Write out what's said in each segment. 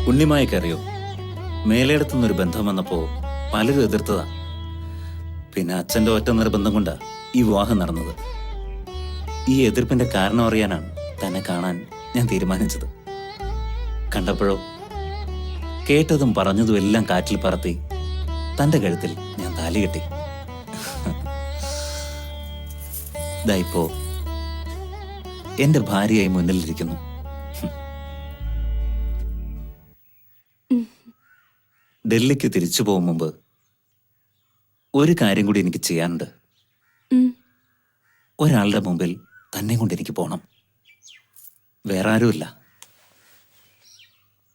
ഉണ്ണിമായക്കറിയോ, മേലെടുത്തുനിന്നൊരു ബന്ധം വന്നപ്പോ പലരും എതിർത്തതാ. പിന്നെ അച്ഛന്റെ ഒറ്റ നിർബന്ധം കൊണ്ടാ ഈ വിവാഹം നടന്നത്. ഈ എതിർപ്പിന്റെ കാരണം അറിയാനാണ് തന്നെ കാണാൻ ഞാൻ തീരുമാനിച്ചത്. കണ്ടപ്പോഴോ കേട്ടതും പറഞ്ഞതും എല്ലാം കാറ്റിൽ പറത്തി തന്റെ കഴുത്തിൽ ഞാൻ താലി കെട്ടി. ഇതായിപ്പോ എന്റെ ഭാര്യയായി മുന്നിലിരിക്കുന്നു. ഡൽഹിക്ക് തിരിച്ചു പോകും മുമ്പ് ഒരു കാര്യം കൂടി എനിക്ക് ചെയ്യാനുണ്ട്. ഒരാളുടെ മുമ്പിൽ തന്നെ കൊണ്ട് എനിക്ക് പോണം. വേറെ ആരുമില്ല.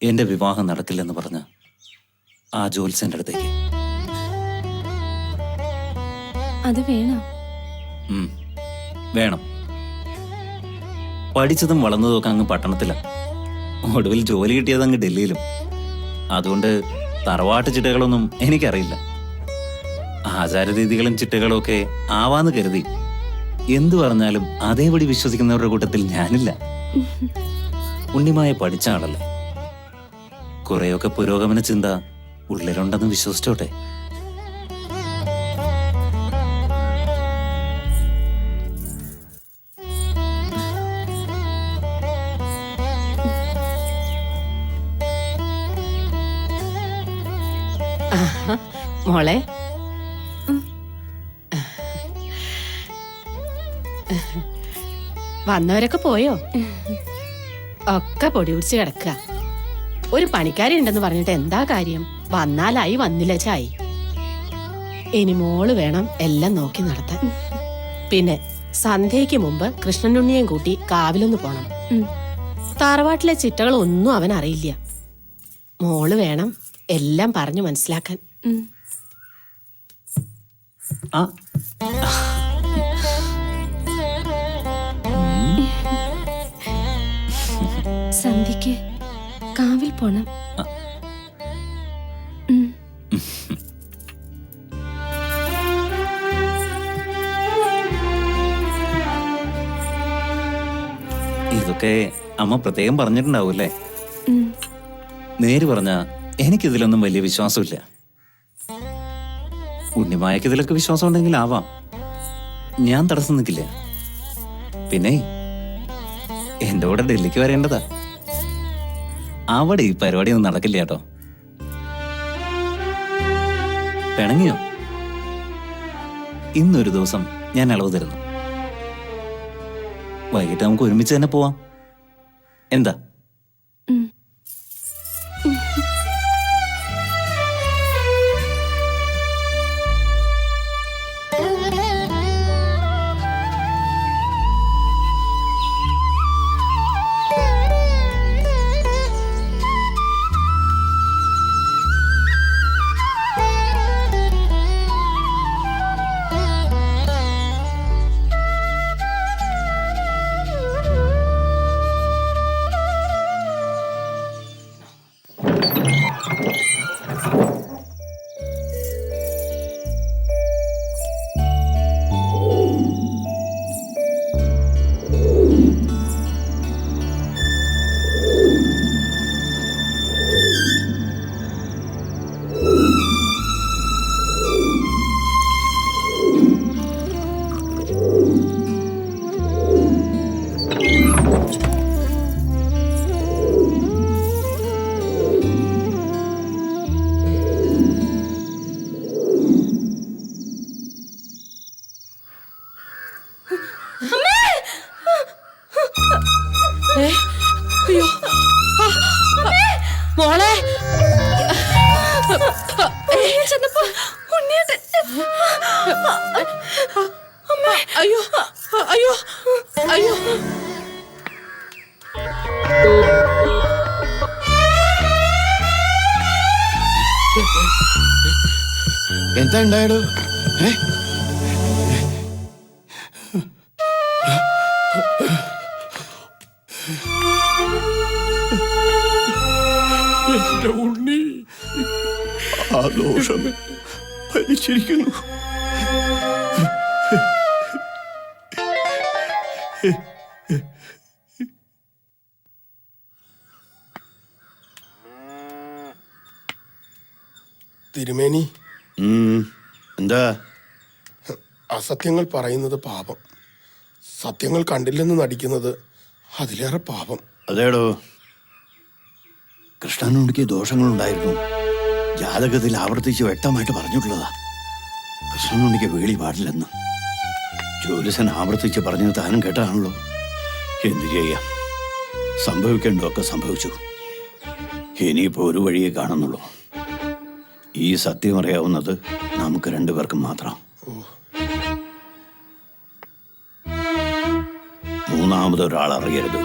എന്റെ വിവാഹം നടക്കില്ലെന്ന് പറഞ്ഞ ആ ജോത്സ്യന്റെ അടുത്തേക്ക്. അത് വേണം. വേണം. പഠിച്ചതും വളർന്നതും ഒക്കെ അങ്ങ് പട്ടണത്തിലാണ്. ഒടുവിൽ ജോലി കിട്ടിയത് അങ്ങ് ഡൽഹിയിലും. അതുകൊണ്ട് തറവാട്ട് ചിട്ടകളൊന്നും എനിക്കറിയില്ല. ആചാരരീതികളും ചിട്ടകളും ഒക്കെ ആവാന്ന് കരുതി എന്തു പറഞ്ഞാലും അതേപടി വിശ്വസിക്കുന്നവരുടെ കൂട്ടത്തിൽ ഞാനില്ല. ഉണ്ണിമായ പഠിച്ച ആളല്ലേ, കുറെയൊക്കെ പുരോഗമന ചിന്ത ഉള്ളിലുണ്ടെന്ന് വിശ്വസിച്ചോട്ടെ. മോളെ, വന്നവരൊക്കെ പോയോ? ഒക്കെ പൊടി പിടിച്ച് കിടക്കുക. ഒരു പണിക്കാരി ഉണ്ടെന്ന് പറഞ്ഞിട്ട് എന്താ കാര്യം? വന്നാലായി, വന്നില്ല ചായി. ഇനി മോള് വേണം എല്ലാം നോക്കി നടത്താൻ. പിന്നെ സന്ധ്യയ്ക്ക് മുമ്പ് കൃഷ്ണനുണ്ണിയും കൂട്ടി കാവിലൊന്ന് പോണം. തറവാട്ടിലെ ചിട്ടകളൊന്നും അവൻ അറിയില്ല. മോള് വേണം എല്ലാം പറഞ്ഞു മനസ്സിലാക്കാൻ. സന്ധ്യക്ക് കാവിൽ പോണം. ഇതൊക്കെ അമ്മ പ്രത്യേകം പറഞ്ഞിട്ടുണ്ടാവൂല്ലേ? നേര് പറഞ്ഞ എനിക്കിതിലൊന്നും വലിയ വിശ്വാസമില്ല. ഉണ്ണിമായക്ക് ഇതിലൊക്കെ വിശ്വാസം ഉണ്ടെങ്കിൽ ആവാം. ഞാൻ തടസ്സം നിൽക്കില്ല. പിന്നെ എന്റെ കൂടെ ഡൽഹിക്ക് വരേണ്ടതാ. അവിടെ ഈ പരിപാടി ഒന്നും നടക്കില്ല കേട്ടോ. പിണങ്ങിയോ? ഇന്നൊരു ദിവസം ഞാൻ അളവ് തരുന്നു. വൈകിട്ട് നമുക്ക് ഒരുമിച്ച് തന്നെ പോവാം. എന്താ? മോളെ, അയ്യോ അയ്യോ അയ്യോ, എന്താ ഉണ്ടായടോ? എന്റെ ഉണ്ണി ആ ദോഷം ഭരിച്ചിരിക്കുന്നു. തിരുമേനി, എന്താ? അസത്യങ്ങൾ പറയുന്നത് പാപം, സത്യങ്ങൾ കണ്ടില്ലെന്ന് നടിക്കുന്നത് അതിലേറെ പാപം. അതേടോ, കൃഷ്ണനുണ്ടിക്ക് ദോഷങ്ങളുണ്ടായിരുന്നു. ജാതകത്തിൽ ആവർത്തിച്ച് വ്യക്തമായിട്ട് പറഞ്ഞിട്ടുള്ളതാ. കൃഷ്ണനുണ്ടിക്ക് വേളി പാടില്ലെന്ന് ജ്യോതിസൻ ആവർത്തിച്ച് പറഞ്ഞത് താനും കേട്ടതാണല്ലോ. എന്തു ചെയ്യാം, സംഭവിക്കേണ്ടതൊക്കെ സംഭവിച്ചു. ഇനിയിപ്പോ ഒരു വഴിയെ കാണുന്നുള്ളൂ. ഈ സത്യം അറിയാവുന്നത് നമുക്ക് രണ്ടുപേർക്കും മാത്രം. മൂന്നാമതൊരാൾ അറിയരുത്.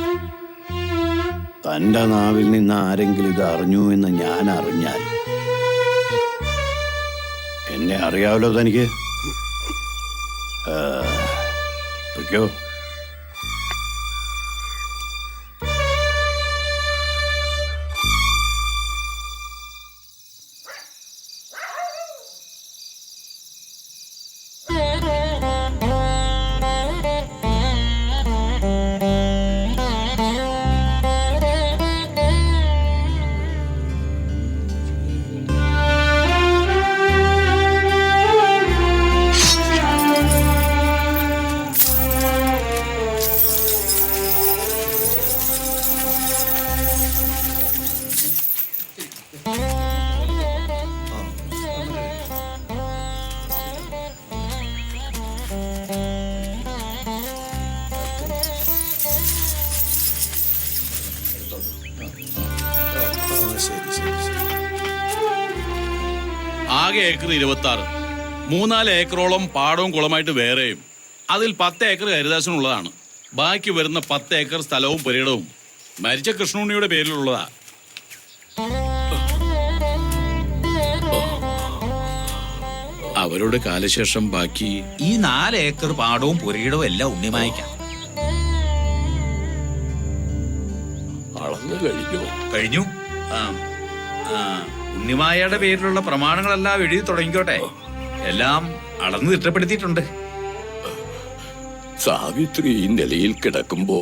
തന്റെ നാവിൽ നിന്ന് ആരെങ്കിലും ഇത് അറിഞ്ഞു എന്ന് ഞാൻ അറിഞ്ഞാൽ, എന്നെ അറിയാമല്ലോ തനിക്ക്. പൊയ്ക്കോ. ആകെ ഏക്കർ 26. 3-4 ഏക്കറോളം പാടവും കുളമായിട്ട് വേറെയും. അതിൽ 10 ഏക്കർ ഹരിദാസനുള്ളതാണ്. ബാക്കി വരുന്ന 10 ഏക്കർ സ്ഥലവും പുരയിടവും മരിച്ച കൃഷ്ണുണ്ണിയുടെ പേരിലുള്ളതാ. അവരുടെ കാലശേഷം ബാക്കി ഈ 4 ഏക്കർ പാടവും പുരയിടവും എല്ലാം ഉണ്ണിമായിക്കാം. അളന്നു കഴിഞ്ഞു. ഉണ്ണിമായയുടെ പേരിലുള്ള പ്രമാണങ്ങളെല്ലാം എഴുതി തുടങ്ങിക്കോട്ടെ. എല്ലാം അളന്ന് തിട്ടപ്പെടുത്തിയിട്ടുണ്ട്. സാവിത്രി ഈ നിലയിൽ കിടക്കുമ്പോ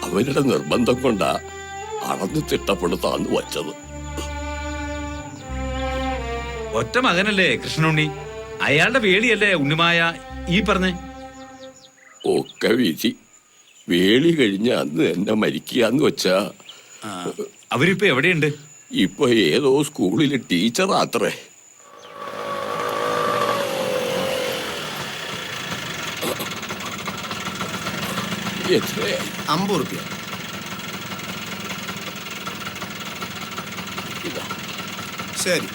അവരുടെ നിർബന്ധം കൊണ്ടാ അളന്ന് തിട്ടപ്പെടുത്താന്ന് വച്ചത്. ഒറ്റ മകനല്ലേ കൃഷ്ണുണ്ണി, അയാളുടെ വേളിയല്ലേ ഉണ്ണിമായ ഈ പറഞ്ഞേ. ഒക്കെ വിധി. വേളി കഴിഞ്ഞ അന്ന് എന്നെ മരിക്കാന്ന് വെച്ചാ അവരിപ്പോ എവിടെയുണ്ട്? ഇപ്പൊ ഏതോ സ്കൂളിലെ ടീച്ചറാത്രേ. എത്രയായി? 50 റുപ്യ. ഇതാ. ശരി.